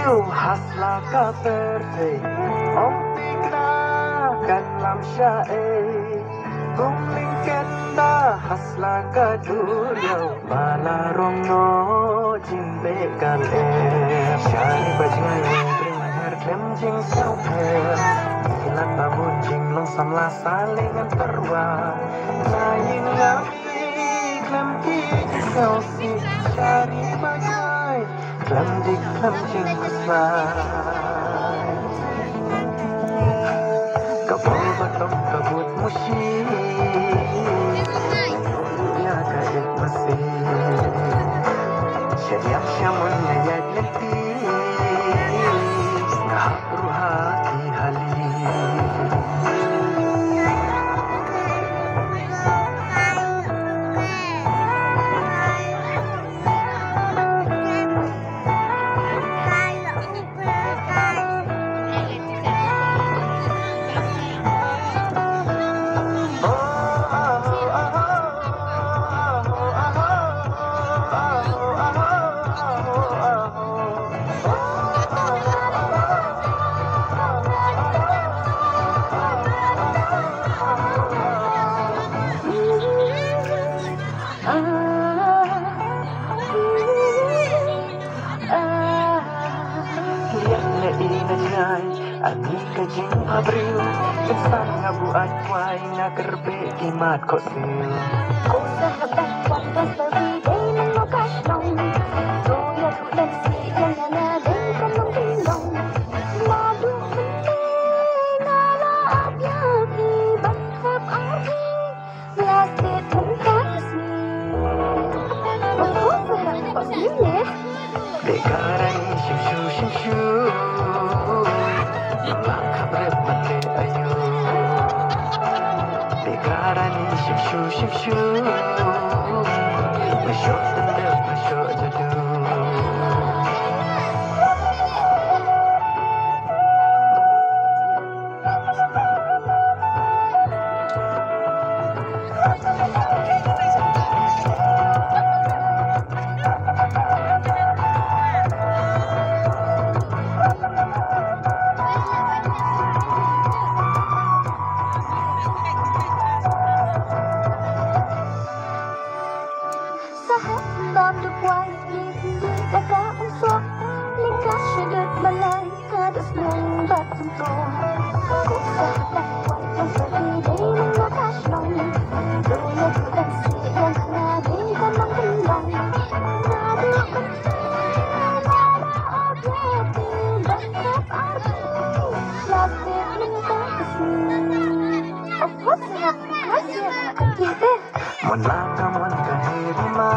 hasla ka perde om pikna kalam syair kumling kenda hasla ka durio balarong no jimbe kale shani bajngai bring her klem jing sau her kilat babun jing long samla salingan terwa lain lagi klem ki sau si shari bajngai klem jing kusai kabul batom kabut mushi ya kaik masih syariah syamun ayat nanti ngahak ruhaki hali Ani kajing abril Kesan ngabuat kuai Ngagerbe kimat kosil Kau sahabat wadas berbeda mengokas dong Doya tulen si jangan ada kanong gendong Madu penting ala abyaki Bakhab arti Melastit tentang resmi Oh sahabat milik Dekarani shimshu Lakabret mate ayu Dekarani shimshu Masyok tendek masyok jadu Đón được quay nhìn đã cả ông xót lên cá sẽ được mà lại cả đất nông bạc trong to cũng sẽ đặt quay trong giờ đi đây mình nó cá lòng rồi là thứ đang sẽ đang là đi con mong bên lòng là được con là ở phía bên đất khắp ở là việc mình ta of course I have to. Mon la ka mon ka heri ma